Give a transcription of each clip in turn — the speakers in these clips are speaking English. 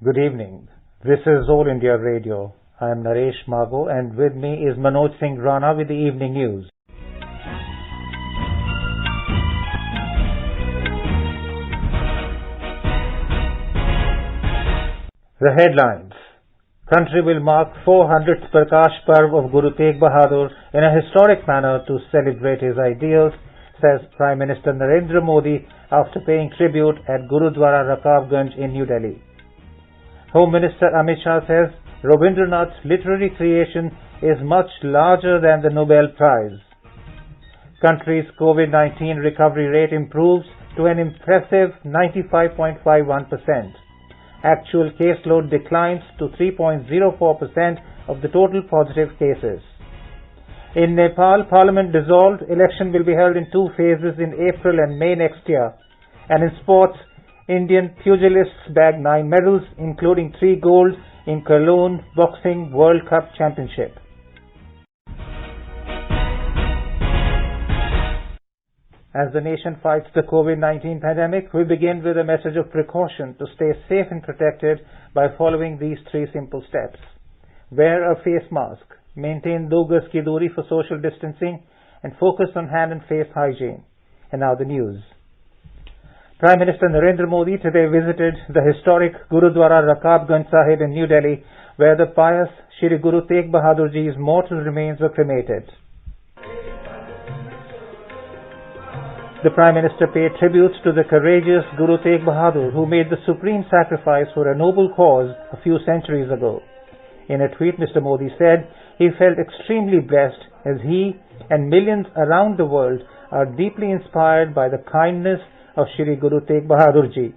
Good evening. This is All India Radio. I am Naresh Mago and with me is Manoj Singh Rana with the evening news. The headlines. Country will mark 400th Prakash Parv of Guru Tegh Bahadur in a historic manner to celebrate his ideals, says Prime Minister Narendra Modi after paying tribute at Gurudwara Rakabganj in New Delhi. Home Minister Amit Shah says Rabindranath's literary creation is much larger than the Nobel Prize. Country's COVID-19 recovery rate improves to an impressive 95.51%. Actual caseload declines to 3.04% of the total positive cases. In Nepal, Parliament dissolved. Election will be held in two phases in April and May next year. And in sports, Indian pugilists bagged 9 medals, including 3 gold in Cologne Boxing World Cup Championship. As the nation fights the COVID-19 pandemic, we begin with a message of precaution to stay safe and protected by following these 3 simple steps. Wear a face mask, maintain 2 gaz ki doori for social distancing, and focus on hand and face hygiene. And now the news. Prime Minister Narendra Modi today visited the historic Gurudwara Rakabganj Sahib in New Delhi, where the pious Shri Guru Tegh Bahadur Ji's mortal remains were cremated. The Prime Minister paid tribute to the courageous Guru Tegh Bahadur, who made the supreme sacrifice for a noble cause a few centuries ago. In a tweet, Mr. Modi said he felt extremely blessed as he and millions around the world are deeply inspired by the kindness of Shri Guru Tegh Bahadur Ji.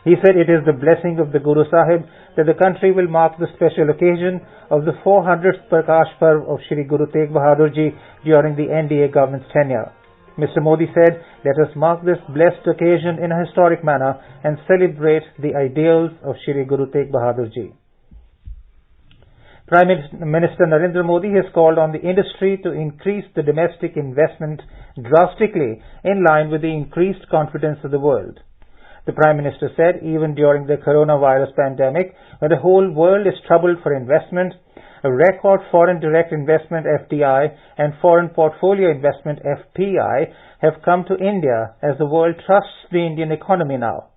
He said it is the blessing of the Guru Sahib that the country will mark the special occasion of the 400th Prakash Parv of Shri Guru Tegh Bahadur Ji during the NDA government's tenure. Mr. Modi said, "Let us mark this blessed occasion in a historic manner and celebrate the ideals of Shri Guru Tegh Bahadur Ji." Prime Minister Narendra Modi has called on the industry to increase the domestic investment drastically in line with the increased confidence of the world. The Prime Minister said even during the coronavirus pandemic, when the whole world is troubled for investment, a record foreign direct investment FDI and foreign portfolio investment FPI have come to India as the world trusts the Indian economy now.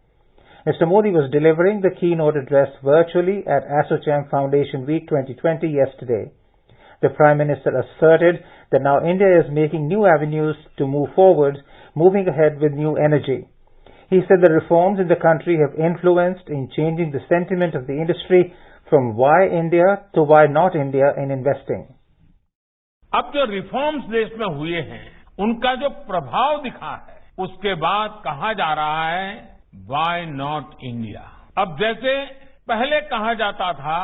Mr. Modi was delivering the keynote address virtually at ASSOCHAM Foundation Week 2020 yesterday. The Prime Minister asserted that now India is making new avenues to move forward, moving ahead with new energy. He said the reforms in the country have influenced in changing the sentiment of the industry from why India to why not India in investing. अब जो reforms देश में हुए हैं, उनका जो प्रभाव दिखा है, उसके बाद कहा जा रहा है व्हाई नॉट इंडिया। अब जैसे पहले कहा जाता था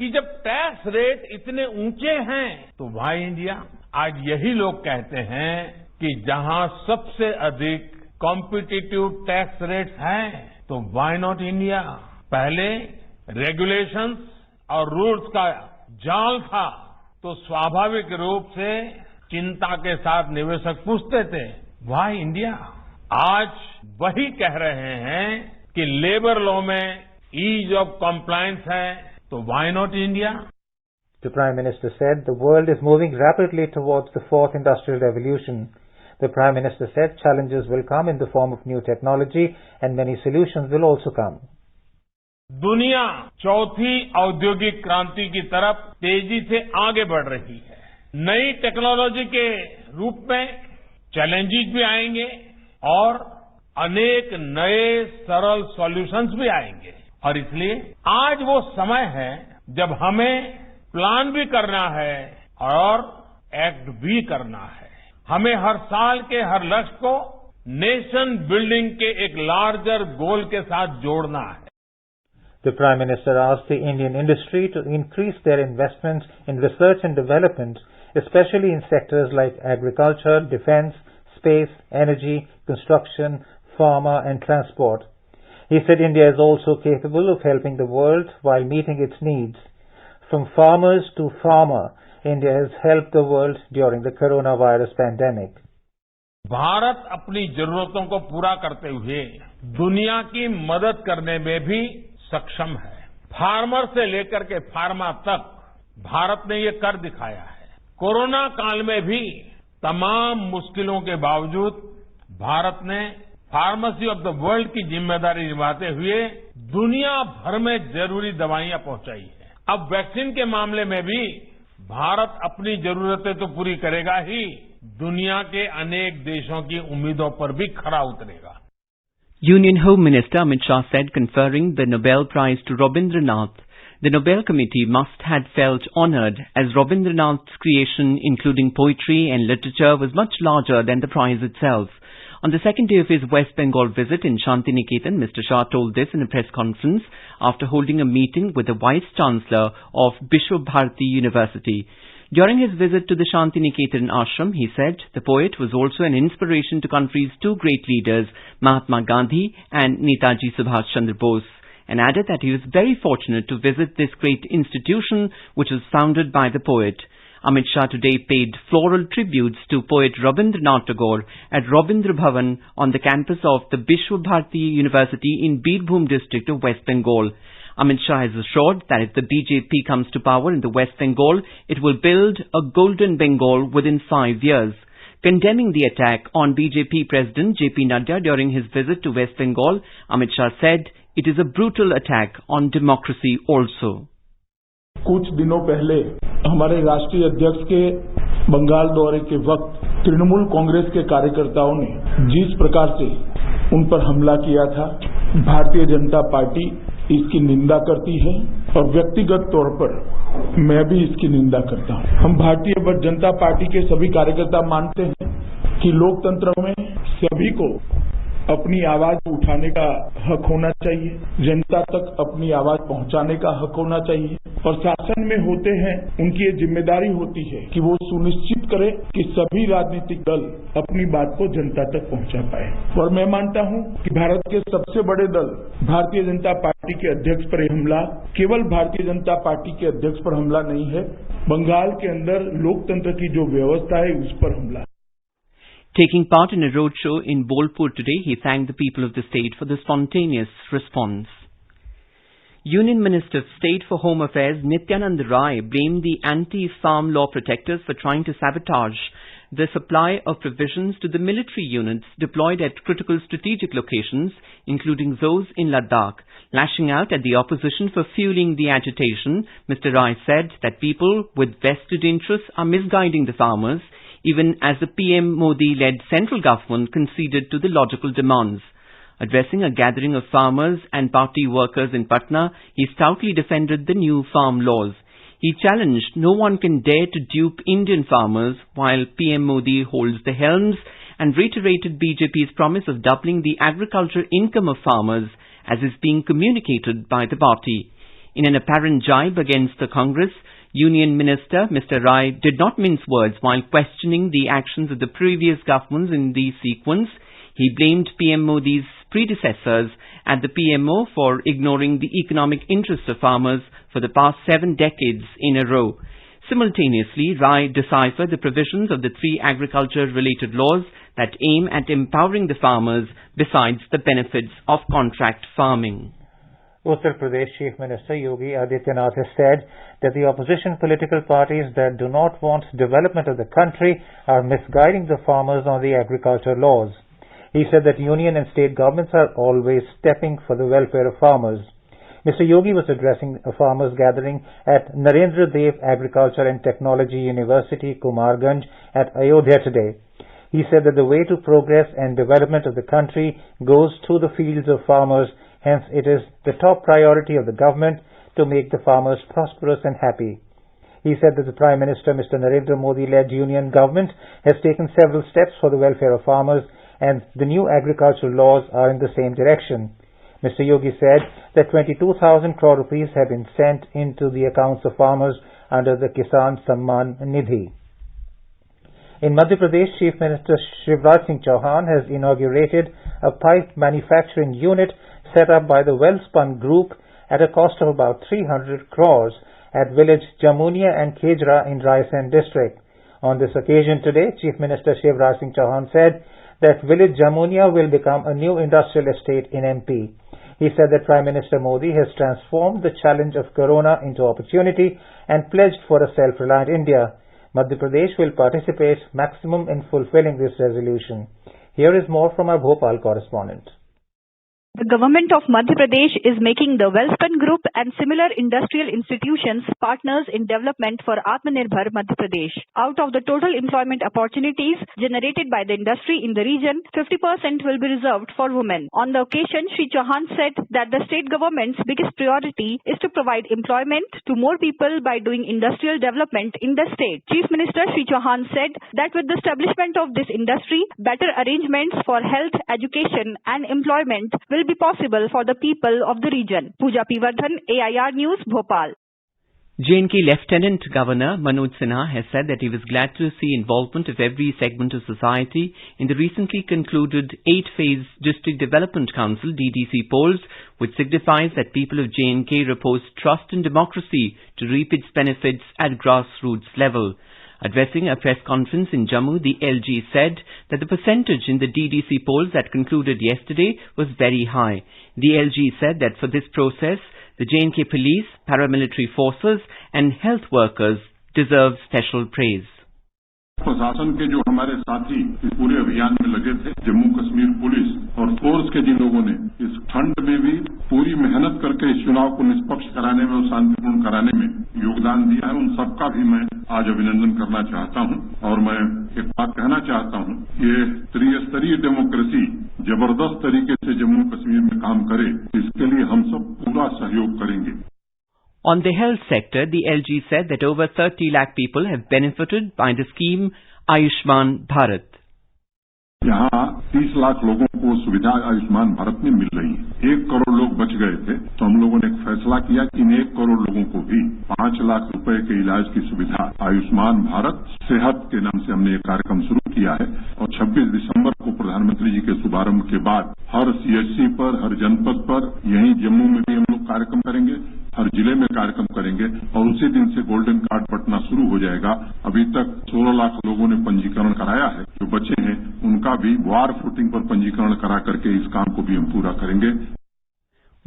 कि जब टैक्स रेट इतने ऊंचे हैं तो व्हाई इंडिया। आज यही लोग कहते हैं कि जहां सबसे अधिक कॉम्पिटिटिव टैक्स रेट्स हैं तो व्हाई नॉट इंडिया। पहले रेगुलेशंस और रूल्स का जाल था तो स्वाभाविक रूप से चिंता के साथ निवेशक पूछते थे व्हाई इंडिया। आज वही कह रहे हैं कि लेबर लॉ में ईज ऑफ कंप्लायंस है तो why not India. The Prime Minister said the world is moving rapidly towards the 4th Industrial Revolution. The Prime Minister said challenges will come in the form of new technology and many solutions will also come. दुनिया चौथी औद्योगिक क्रांति की तरफ तेजी से आगे बढ़ रही है। नई टेक्नोलॉजी के रूप में चैलेंजेस भी आएंगे और अनेक नए सरल सॉल्यूशंस भी आएंगे और इसलिए आज वो समय है जब हमें प्लान भी करना है और एक्ट भी करना है। हमें हर साल के हर लक्ष्य को नेशन बिल्डिंग के एक लार्जर गोल के साथ जोड़ना है। The Prime Minister asked the Indian industry to increase their investments in research and development, especially in sectors like agriculture, defense, space, energy, construction, pharma and transport. He said India is also capable of helping the world while meeting its needs. From farmers to farmer, India has helped the world during the coronavirus pandemic. Bharat अपनी जरूरतों को पूरा करते हुए दुनिया की मदद करने में भी सक्षम है। फार्मर से लेकर के फार्मा तक भारत ने ये कर दिखाया है। कोरोना काल में भी तमाम मुश्किलों के बावजूद भारत ने फार्मेसी ऑफ द वर्ल्ड की जिम्मेदारी निभाते हुए दुनिया भर में जरूरी दवाइयां पहुंचाई है। अब वैक्सीन के मामले में भी भारत अपनी जरूरतें तो पूरी करेगा ही, दुनिया के अनेक देशों की उम्मीदों पर भी खरा उतरेगा। Union Home Minister Amit Shah said, conferring the Nobel Prize to Rabindranath, the Nobel Committee must have felt honoured, as Rabindranath's creation, including poetry and literature, was much larger than the prize itself. On the second day of his West Bengal visit in Shantiniketan, Mr. Shah told this in a press conference after holding a meeting with the Vice Chancellor of Bishwa Bharati University. During his visit to the Shantiniketan ashram, he said the poet was also an inspiration to country's two great leaders, Mahatma Gandhi and Netaji Subhash Chandra Bose, and added that he was very fortunate to visit this great institution which was founded by the poet. Amit Shah today paid floral tributes to poet Rabindranath Tagore at Rabindra Bhavan on the campus of the Bishwa Bharati University in Birbhum district of West Bengal. Amit Shah has assured that if the BJP comes to power in the West Bengal, it will build a golden Bengal within 5 years. Condemning the attack on BJP President JP Nadda during his visit to West Bengal, Amit Shah said it is a brutal attack on democracy also. कुछ दिनों पहले हमारे राष्ट्रीय अध्यक्ष के बंगाल दौरे के वक्त तृणमूल कांग्रेस के कार्यकर्ताओं ने जिस प्रकार से उन पर हमला किया था, भारतीय जनता पार्टी इसकी निंदा करती है और व्यक्तिगत तौर पर मैं भी इसकी निंदा करता हूं। हम भारतीय जनता पार्टी के सभी कार्यकर्ता मानते हैं कि लोकतंत्र में सभी को अपनी आवाज उठाने का हक होना चाहिए, जनता तक अपनी आवाज पहुंचाने का हक होना चाहिए और शासन में होते हैं उनकी ये जिम्मेदारी होती है कि वो सुनिश्चित करें कि सभी राजनीतिक दल अपनी बात को जनता तक पहुंचा पाए। और मैं मानता हूं कि भारत के सबसे बड़े दल भारतीय जनता पार्टी के अध्यक्ष पर हमला केवल भारतीय जनता पार्टी के अध्यक्ष पर हमला नहीं है, बंगाल के अंदर लोकतंत्र की जो व्यवस्था है उस पर हमला। Taking part in a roadshow in Bolpur today, he thanked the people of the state for the spontaneous response. Union Minister of State for Home Affairs Nityanand Rai blamed the anti-farm law protectors for trying to sabotage the supply of provisions to the military units deployed at critical strategic locations, including those in Ladakh. Lashing out at the opposition for fueling the agitation, Mr. Rai said that people with vested interests are misguiding the farmers, even as the PM Modi-led central government conceded to the logical demands. Addressing a gathering of farmers and party workers in Patna, he stoutly defended the new farm laws. He challenged no one can dare to dupe Indian farmers while PM Modi holds the helms, and reiterated BJP's promise of doubling the agriculture income of farmers as is being communicated by the party. In an apparent jibe against the Congress, Union Minister Mr. Rai did not mince words while questioning the actions of the previous governments in the sequence. He blamed PM Modi's predecessors at the PMO for ignoring the economic interests of farmers for the past 7 decades in a row. Simultaneously, Rai deciphered the provisions of the 3 agriculture-related laws that aim at empowering the farmers besides the benefits of contract farming. Uttar Pradesh Chief Minister Yogi Adityanath has said that the opposition political parties that do not want development of the country are misguiding the farmers on the agriculture laws. He said that union and state governments are always stepping for the welfare of farmers. Mr. Yogi was addressing a farmers' gathering at Narendra Dev Agriculture and Technology University, Kumarganj at Ayodhya today. He said that the way to progress and development of the country goes through the fields of farmers. Hence, it is the top priority of the government to make the farmers prosperous and happy. He said that the Prime Minister, Mr. Narendra Modi-led union government has taken several steps for the welfare of farmers, and the new agricultural laws are in the same direction. Mr. Yogi said that 22,000 crore rupees have been sent into the accounts of farmers under the Kisan Samman Nidhi. In Madhya Pradesh, Chief Minister Shivraj Singh Chauhan has inaugurated a pipe manufacturing unit set up by the Wellspun Group at a cost of about 300 crores at village Jamunia and Khejra in Raisen district. On this occasion today, Chief Minister Shivraj Singh Chauhan said that village Jamunia will become a new industrial estate in MP. He said that Prime Minister Modi has transformed the challenge of Corona into opportunity and pledged for a self-reliant India. Madhya Pradesh will participate maximum in fulfilling this resolution. Here is more from our Bhopal correspondent. The government of Madhya Pradesh is making the Welspun Group and similar industrial institutions partners in development for Atmanirbhar Madhya Pradesh. Out of the total employment opportunities generated by the industry in the region, 50% will be reserved for women. On the occasion, Shri Chauhan said that the state government's biggest priority is to provide employment to more people by doing industrial development in the state. Chief Minister Shri Chauhan said that with the establishment of this industry, better arrangements for health, education and employment will be possible for the people of the region. Pooja P. Vardhan, AIR News, Bhopal. J&K Lieutenant Governor Manoj Sinha has said that he was glad to see involvement of every segment of society in the recently concluded 8-phase District Development Council DDC polls, which signifies that people of J&K repose trust in democracy to reap its benefits at grassroots level. Addressing a press conference in Jammu, the LG said that the percentage in the DDC polls that concluded yesterday was very high. The LG said that for this process, the J&K police, paramilitary forces and health workers deserve special praise. प्रशासन के जो हमारे साथी इस पूरे अभियान में लगे थे, जम्मू कश्मीर पुलिस और फोर्स के जिन लोगों ने इस ठंड में भी पूरी मेहनत करके इस चुनाव को निष्पक्ष कराने में और शांतिपूर्ण कराने में योगदान दिया है, उन सबका भी मैं आज अभिनंदन करना चाहता हूं। और मैं एक बात कहना चाहता हूं, ये त्रिस्तरीय डेमोक्रेसी जबरदस्त तरीके से जम्मू कश्मीर में काम करे, इसके लिए हम सब पूरा सहयोग करेंगे। On the health sector, the LG said that over 30 lakh people have benefited by the scheme Ayushman Bharat. यहाँ 30 लाख लोगों को सुविधा आयुष्मान भारत में मिल रही है। 1 करोड़ लोग बच गए थे, तो हम लोगों ने एक फैसला किया कि इन 1 करोड़ लोगों को भी 5 लाख रुपए के इलाज की सुविधा आयुष्मान भारत सेहत के नाम से हमने एक कार्यक्रम शुरू किया है। और 26 दिसंबर को प्रधानमंत्री जी के शुभारंभ के बाद हर CHC पर, हर जनपद पर, यहीं जम्मू में भी हम लोग कार्यक्रम करेंगे, हर जिले में कार्यक्रम करेंगे और उसी दिन से गोल्डन कार्ड बंटना शुरू हो जाएगा। अभी तक 16 लाख लोगों ने पंजीकरण कराया है, जो बचे हैं उनका भी वार फुटिंग पर पंजीकरण करा करके इस काम को भी हम पूरा करेंगे।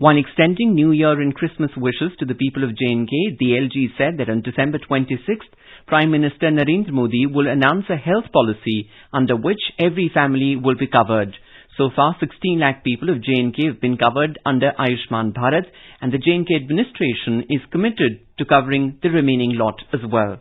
While extending New Year and Christmas wishes to the people of J&K, the LG said that on December 26th, Prime Minister Narendra Modi will announce a health policy under which every family will be covered. So far, 16 lakh people of J&K have been covered under Ayushman Bharat, and the J&K administration is committed to covering the remaining lot as well.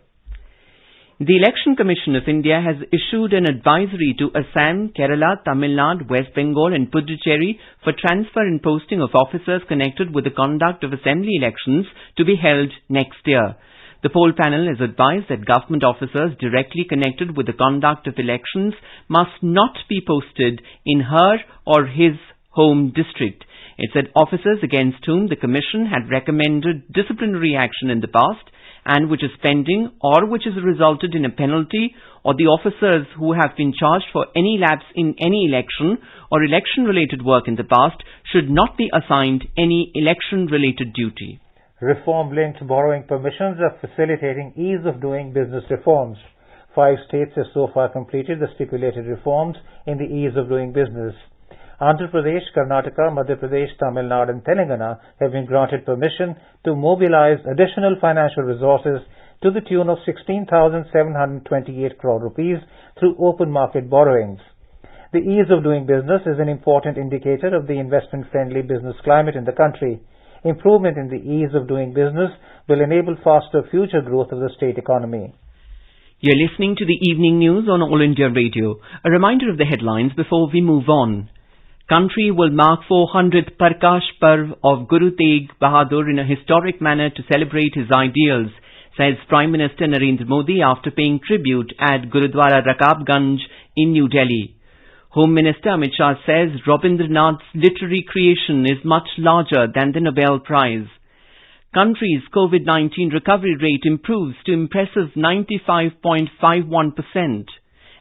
The Election Commission of India has issued an advisory to Assam, Kerala, Tamil Nadu, West Bengal and Puducherry for transfer and posting of officers connected with the conduct of assembly elections to be held next year. The poll panel has advised that government officers directly connected with the conduct of elections must not be posted in her or his home district. It said officers against whom the Commission had recommended disciplinary action in the past and which is pending or which has resulted in a penalty, or the officers who have been charged for any lapse in any election or election-related work in the past should not be assigned any election-related duty. Reform-linked borrowing permissions are facilitating ease of doing business reforms. 5 states have so far completed the stipulated reforms in the ease of doing business. Andhra Pradesh, Karnataka, Madhya Pradesh, Tamil Nadu and Telangana have been granted permission to mobilize additional financial resources to the tune of 16,728 crore rupees through open market borrowings. The ease of doing business is an important indicator of the investment-friendly business climate in the country. Improvement in the ease of doing business will enable faster future growth of the state economy. You're listening to the evening news on All India Radio. A reminder of the headlines before we move on. Country will mark 400th Prakash Parv of Guru Tegh Bahadur in a historic manner to celebrate his ideals, says Prime Minister Narendra Modi after paying tribute at Gurudwara Rakabganj in New Delhi. Home Minister Amit Shah says Rabindranath's literary creation is much larger than the Nobel Prize. Country's COVID-19 recovery rate improves to impressive 95.51%.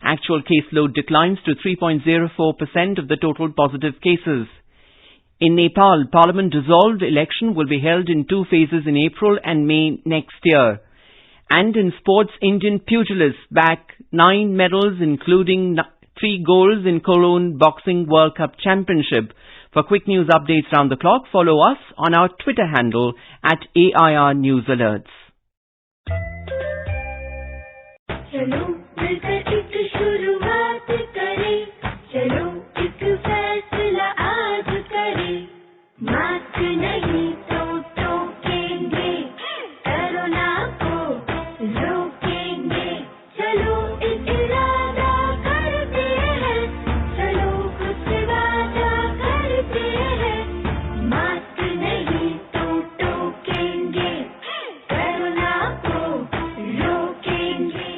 Actual caseload declines to 3.04% of the total positive cases. In Nepal, Parliament dissolved election will be held in 2 phases in April and May next year. And in sports, Indian pugilists back 9 medals including 3 golds in Cologne Boxing World Cup Championship. For quick news updates round the clock, follow us on our Twitter handle @AIR News Alerts. चलो मिलकर एक शुरुआत करें, चलो एक फैसला आज करें, मास्क नहीं तो टोकेंगे, कोरोना को रोकेंगे, चलो एक इरादा करते हैं, चलो खुद से वादा करते हैं, मास्क नहीं तो टोकेंगे, कोरोना को रोकेंगे.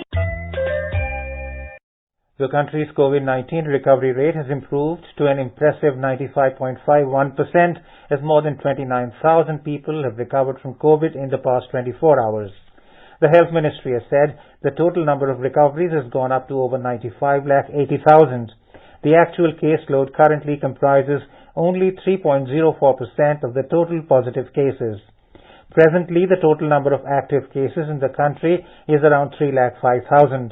The country's COVID-19 recovery rate has improved to an impressive 95.51% as more than 29,000 people have recovered from COVID in the past 24 hours. The Health Ministry has said the total number of recoveries has gone up to over 95,80,000. The actual caseload currently comprises only 3.04% of the total positive cases. Presently, the total number of active cases in the country is around 3,05,000.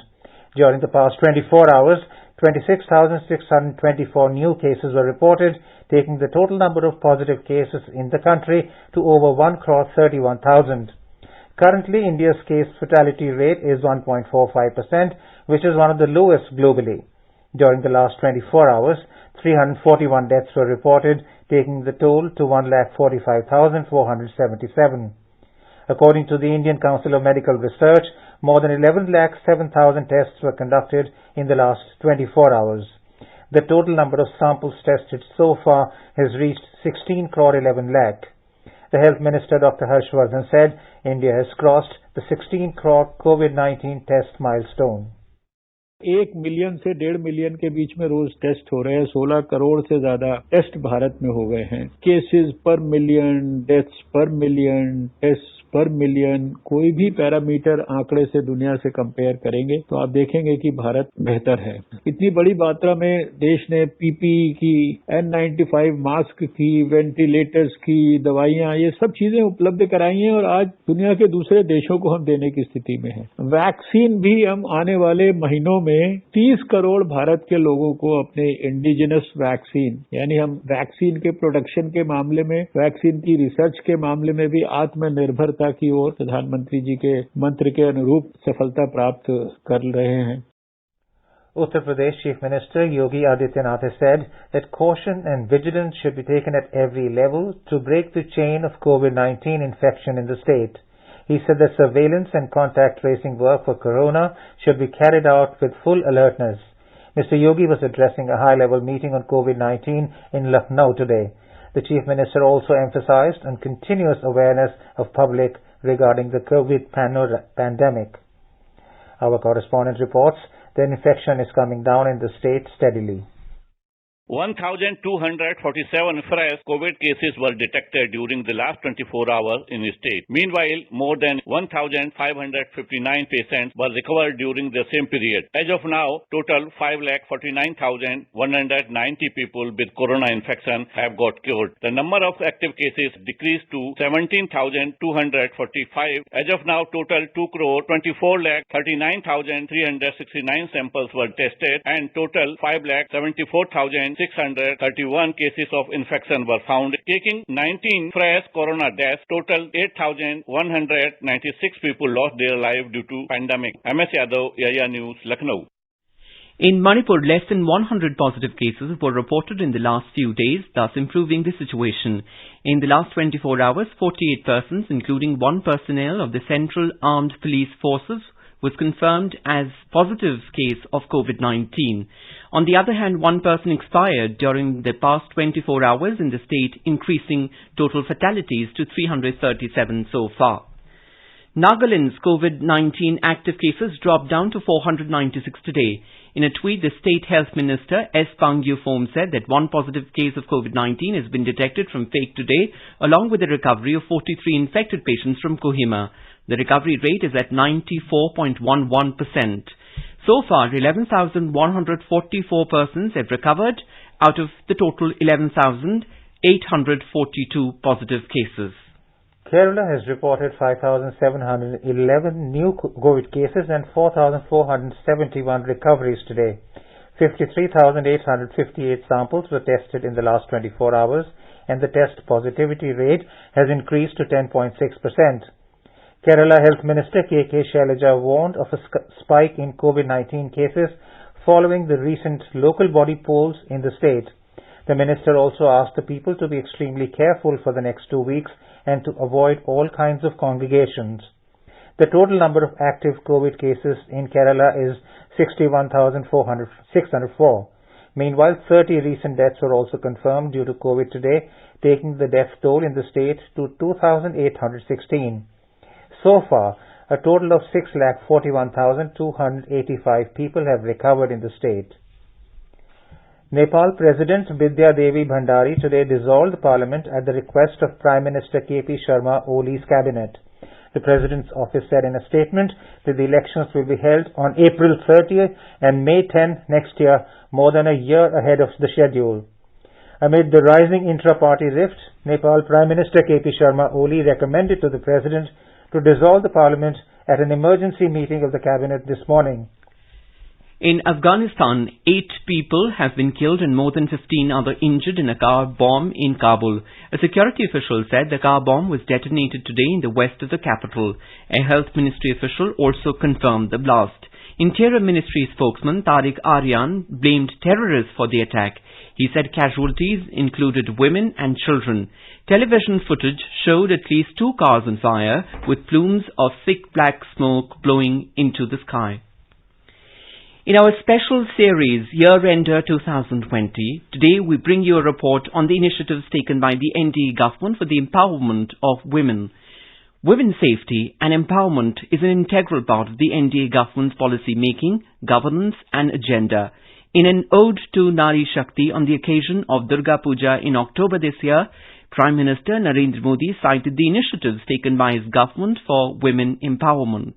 During the past 24 hours, 26,624 new cases were reported, taking the total number of positive cases in the country to over 1,31,000. Currently, India's case fatality rate is 1.45%, which is one of the lowest globally. During the last 24 hours, 341 deaths were reported, taking the toll to 1,45,477. According to the Indian Council of Medical Research, more than 11,07,000 tests were conducted in the last 24 hours. The total number of samples tested so far has reached 16 crore 11 lakh. The Health Minister Dr. Harshvardhan said India has crossed the 16 crore COVID-19 test milestone. 1 million से 1.5 million के बीच में रोज test हो रहे हैं. 16 करोड़ से ज्यादा test Bharat में हो गए हैं. केसेस पर मिलियन, डेथ्स पर मिलियन, टेस्ट पर मिलियन, कोई भी पैरामीटर आंकड़े से दुनिया से कंपेयर करेंगे तो आप देखेंगे कि भारत बेहतर है. इतनी बड़ी मात्रा में देश ने पीपीई की, N95 मास्क की, वेंटिलेटर्स की, दवाइयां, ये सब चीजें उपलब्ध कराई हैं और आज दुनिया के दूसरे देशों को हम देने की स्थिति में है. वैक्सीन भी हम आने वाले महीनों में 30 करोड़ भारत के लोगों को अपने इंडिजिनस वैक्सीन, यानी हम वैक्सीन के प्रोडक्शन के मामले में, वैक्सीन की रिसर्च के मामले में भी आत्मनिर्भरता की ओर प्रधानमंत्री जी के मंत्र के अनुरूप सफलता प्राप्त कर रहे हैं. Uttar Pradesh Chief Minister Yogi Adityanath has said that caution and vigilance should be taken at every level to break the chain of COVID-19 infection in the state. He said that surveillance and contact tracing work for corona should be carried out with full alertness. Mr. Yogi was addressing a high-level meeting on COVID-19 in Lucknow today. The Chief Minister also emphasized on continuous awareness of public regarding the COVID pandemic. Our correspondent reports that infection is coming down in the state steadily. 1,247 fresh COVID cases were detected during the last 24 hours in the state. Meanwhile, more than 1,559 patients were recovered during the same period. As of now, total 5,49,190 people with corona infection have got cured. The number of active cases decreased to 17,245. As of now, total 2,24,39,369 samples were tested and total 5,74,631 cases of infection were found, taking 19 fresh corona deaths. Total 8,196 people lost their life due to pandemic. MS Yadav, AIR News, Lucknow. In Manipur, less than 100 positive cases were reported in the last few days, thus improving the situation. In the last 24 hours, 48 persons, including one personnel of the Central Armed Police Forces, was confirmed as positive case of COVID-19. On the other hand, one person expired during the past 24 hours in the state, increasing total fatalities to 337 so far. Nagaland's COVID-19 active cases dropped down to 496 today. In a tweet, the State Health Minister S. Pangyu Phom said that one positive case of COVID-19 has been detected from Phake today, along with the recovery of 43 infected patients from Kohima. The recovery rate is at 94.11%. So far, 11,144 persons have recovered out of the total 11,842 positive cases. Kerala has reported 5,711 new COVID cases and 4,471 recoveries today. 53,858 samples were tested in the last 24 hours, and the test positivity rate has increased to 10.6%. Kerala Health Minister K.K. Shailaja warned of a spike in COVID-19 cases following the recent local body polls in the state. The minister also asked the people to be extremely careful for the next 2 weeks and to avoid all kinds of congregations. The total number of active COVID cases in Kerala is 61,604. Meanwhile, 30 recent deaths were also confirmed due to COVID today, taking the death toll in the state to 2,816. So far, a total of 6,41,285 people have recovered in the state. Nepal President Bidya Devi Bhandari today dissolved Parliament at the request of Prime Minister K.P. Sharma Oli's cabinet. The President's office said in a statement that the elections will be held on April 30th and May 10 next year, more than a year ahead of the schedule. Amid the rising intra-party rift, Nepal Prime Minister K.P. Sharma Oli recommended to the President to dissolve the Parliament at an emergency meeting of the Cabinet this morning. In Afghanistan, 8 people have been killed and more than 15 others injured in a car bomb in Kabul. A security official said the car bomb was detonated today in the west of the capital. A health ministry official also confirmed the blast. Interior Ministry spokesman Tariq Aryan blamed terrorists for the attack. He said casualties included women and children. Television footage showed at least 2 cars on fire, with plumes of thick black smoke blowing into the sky. In our special series, Year-Ender 2020, today we bring you a report on the initiatives taken by the NDA government for the empowerment of women. Women's safety and empowerment is an integral part of the NDA government's policy making, governance and agenda. In an ode to Nari Shakti on the occasion of Durga Puja in October this year, Prime Minister Narendra Modi cited the initiatives taken by his government for women empowerment.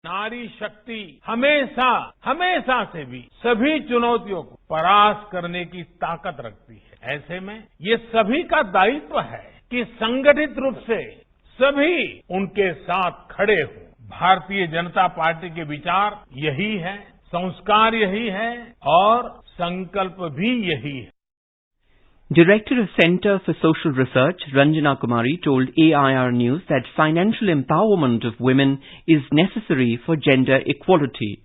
नारी शक्ति हमेशा हमेशा से भी सभी चुनौतियों को परास्त करने की ताकत रखती है। ऐसे में ये सभी का दायित्व है कि संगठित रूप से सभी उनके साथ खड़े हों। भारतीय जनता पार्टी के विचार यही है, संस्कार यही है और संकल्प भी यही है। Director of Center for Social Research, Ranjana Kumari, told AIR News that financial empowerment of women is necessary for gender equality.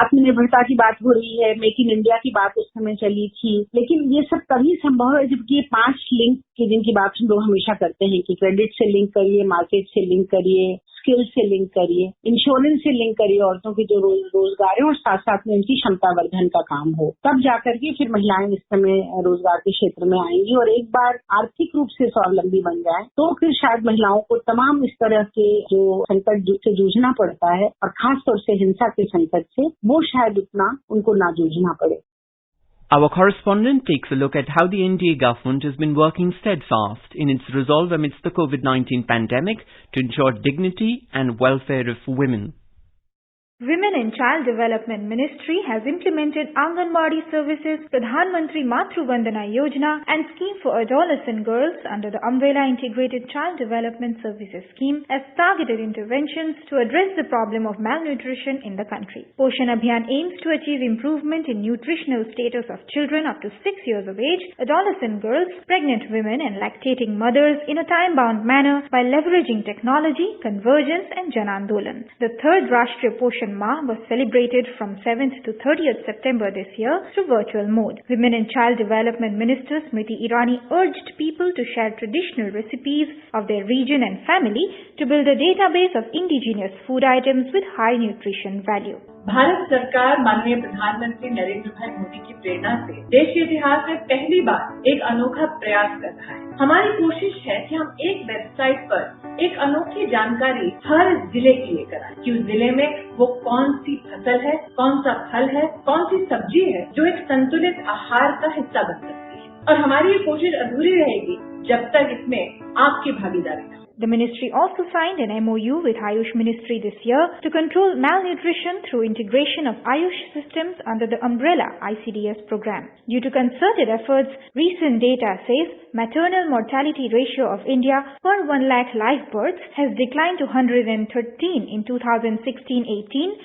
आत्मनिर्भरता की बात हो रही है, मेक इन इंडिया की बात उस समय चली थी, लेकिन ये सब तभी संभव है जबकि 5 लिंक की जिनकी बात हम लोग हमेशा करते हैं कि क्रेडिट से लिंक करिए, मार्केट से लिंक करिए, स्किल से लिंक करिए, इंश्योरेंस से लिंक करिए औरतों की जो रोजगार है और साथ साथ में उनकी क्षमता वर्धन का काम हो, तब जाकर के फिर महिलाएं इस समय रोजगार के क्षेत्र में आएंगी और एक बार आर्थिक रूप से स्वावलंबी बन जाए तो फिर शायद महिलाओं को तमाम इस तरह के जो संकट से जूझना पड़ता है और खासतौर से हिंसा के संकट से वो शायद उतना उनको ना जूझना पड़े। Our correspondent takes a look at how the NDA government has been working steadfast in its resolve amidst the COVID-19 pandemic to ensure dignity and welfare of women. Women and Child Development Ministry has implemented Anganwadi services, Pradhan Mantri Matru Vandana Yojana and Scheme for Adolescent Girls under the Umbrella Integrated Child Development Services Scheme as targeted interventions to address the problem of malnutrition in the country. Poshan Abhiyan aims to achieve improvement in nutritional status of children up to 6 years of age, adolescent girls, pregnant women and lactating mothers in a time-bound manner by leveraging technology, convergence and Jan Andolan. The third Rashtriya Poshan Mah was celebrated from 7th to 30th September this year through virtual mode. Women and Child Development Minister Smriti Irani urged people to share traditional recipes of their region and family to build a database of indigenous food items with high nutrition value. Bharat सरकार माननीय प्रधानमंत्री नरेंद्र भाई मोदी की प्रेरणा से देश के इतिहास में पहली बार एक अनोखा प्रयास कर रहा है। हमारी कोशिश है कि हम एक वेबसाइट पर एक अनोखी जानकारी हर जिले की लेकर आए कि उस जिले में वो कौन सी फसल है, कौन सा फल है, कौन सी सब्जी है जो एक संतुलित आहार का हिस्सा बन सकती है। और हमारी ये कोशिश अधूरी रहेगी जब तक इसमें आपकी भागीदारी न हो। The ministry also signed an MOU with Ayush Ministry this year to control malnutrition through integration of Ayush systems under the umbrella ICDS program. Due to concerted efforts, recent data says maternal mortality ratio of India per 1 lakh live births has declined to 113 in 2016-18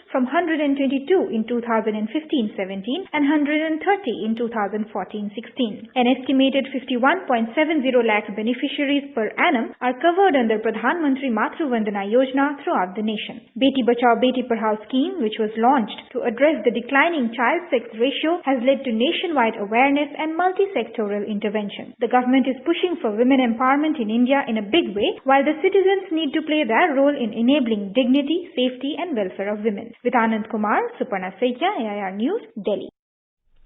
from 122 in 2015-17 and 130 in 2014-16. An estimated 51.70 lakh beneficiaries per annum are covered under Pradhan Mantri Matru Vandana Yojana throughout the nation. Beti Bachao Beti Padhao scheme, which was launched to address the declining child sex ratio, has led to nationwide awareness and multi-sectoral intervention. The government is pushing for women empowerment in India in a big way, while the citizens need to play their role in enabling dignity, safety and welfare of women. With Anand Kumar, Suparna Saikia, AIR News, Delhi.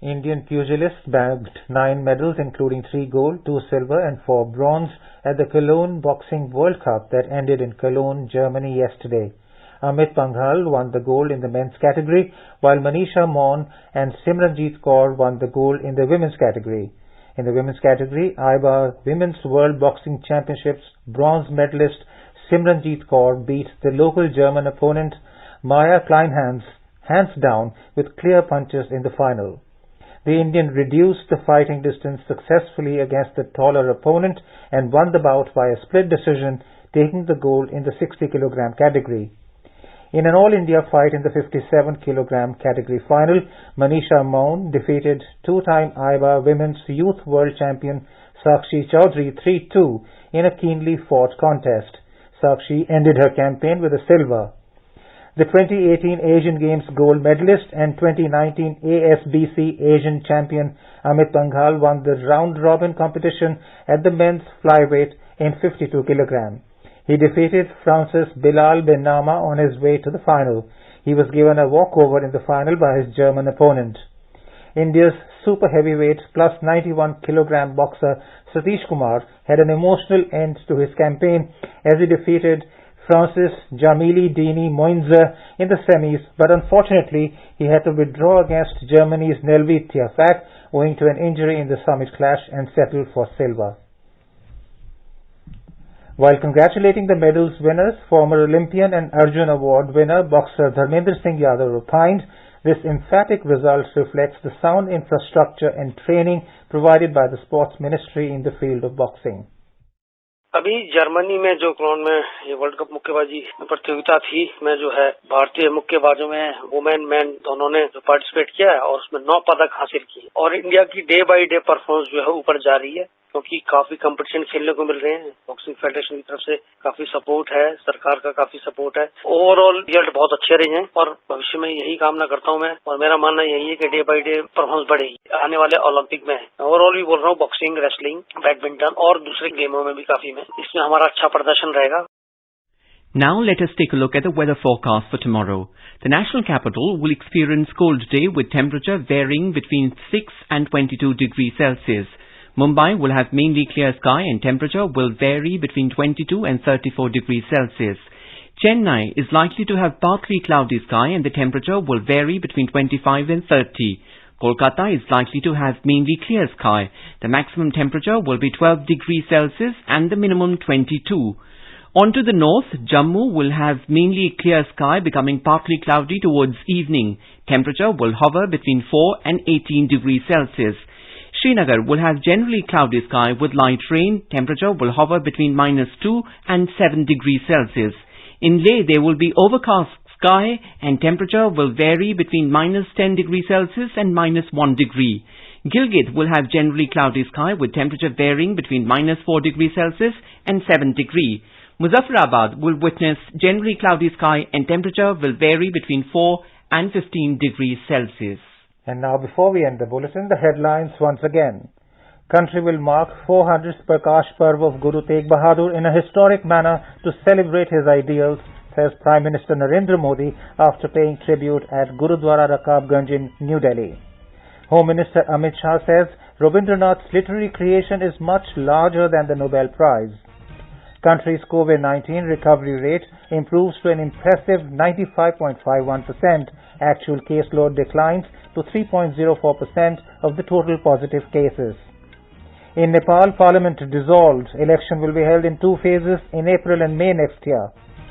Indian pugilists bagged 9 medals including 3 gold, 2 silver and 4 bronze at the Cologne Boxing World Cup that ended in Cologne, Germany yesterday. Amit Panghal won the gold in the men's category, while Manisha Maun and Simranjeet Kaur won the gold in the women's category. In the women's category, IBA Women's World Boxing Championships bronze medalist Simranjeet Kaur beat the local German opponent Maya Kleinhans hands down with clear punches in the final. The Indian reduced the fighting distance successfully against the taller opponent and won the bout by a split decision, taking the gold in the 60 kg category. In an all-India fight in the 57 kg category final, Manisha Maun defeated two-time IBA Women's Youth World Champion Sakshi Chaudhary 3-2 in a keenly fought contest. Sakshi ended her campaign with a silver. The 2018 Asian Games gold medalist and 2019 ASBC Asian champion Amit Panghal won the round-robin competition at the men's flyweight in 52 kg. He defeated Francis Bilal Ben Nama on his way to the final. He was given a walkover in the final by his German opponent. India's super heavyweight plus 91 kg boxer Satish Kumar had an emotional end to his campaign as he defeated Francis Jamili Dini Moinzer in the semis, but unfortunately he had to withdraw against Germany's Nelvi Tiafak owing to an injury in the summit clash and settled for silver. While congratulating the medals winners, former Olympian and Arjun Award winner boxer Dharmendra Singh Yadav opined this emphatic result reflects the sound infrastructure and training provided by the sports ministry in the field of boxing. अभी Germany में जो clone में ये world cup मुक्केबाजी प्रतियोगिता थी, में जो है भारतीय मुक्केबाजों में वुमेन मैन दोनों ने जो पार्टिसिपेट किया है और उसमें 9 पदक हासिल किए और इंडिया की डे बाय डे परफॉर्मेंस जो है ऊपर जा रही है क्योंकि काफी कंपटीशन खेलने को मिल रहे हैं। बॉक्सिंग फेडरेशन की तरफ से काफी सपोर्ट है, सरकार का काफी सपोर्ट है। ओवरऑल रिजल्ट बहुत अच्छे रहे हैं और भविष्य में यही कामना करता हूं मैं और मेरा मानना यही है कि डे बाय डे परफॉर्मेंस बढ़ेगी आने वाले ओलंपिक में। ओवरऑल भी बोल रहा हूँ बॉक्सिंग, रेसलिंग, बैडमिंटन और दूसरे गेमों में भी काफी में इसमें हमारा अच्छा प्रदर्शन रहेगा। Now let us take a look at the weather forecast for tomorrow. The national capital will experience cold day with temperature varying between 6 and 22 degrees Celsius. Mumbai will have mainly clear sky and temperature will vary between 22 and 34 degrees Celsius. Chennai is likely to have partly cloudy sky and the temperature will vary between 25 and 30. Kolkata is likely to have mainly clear sky. The maximum temperature will be 12 degrees Celsius and the minimum 22. On to the north, Jammu will have mainly clear sky becoming partly cloudy towards evening. Temperature will hover between 4 and 18 degrees Celsius. Srinagar will have generally cloudy sky with light rain. Temperature will hover between -2 and 7 degrees Celsius. In Leh, there will be overcast sky and temperature will vary between -10 degrees Celsius and -1 degree. Gilgit will have generally cloudy sky with temperature varying between -4 degrees Celsius and 7 degree. Muzaffarabad will witness generally cloudy sky and temperature will vary between 4 and 15 degrees Celsius. And now before we end the bulletin, the headlines once again. Country will mark 400th Prakash Parv of Guru Tegh Bahadur in a historic manner to celebrate his ideals, says Prime Minister Narendra Modi after paying tribute at Gurudwara Rakabganj in New Delhi. Home Minister Amit Shah says Rabindranath's literary creation is much larger than the Nobel Prize. Country's COVID-19 recovery rate improves to an impressive 95.51%. Actual caseload declines to 3.04% of the total positive cases. In Nepal, Parliament dissolved. Election will be held in 2 phases in April and May next year.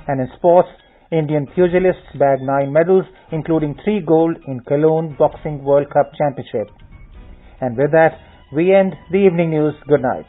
And in sports, Indian pugilists bagged 9 medals, including 3 gold in Cologne Boxing World Cup Championship. And with that, we end the evening news. Good night.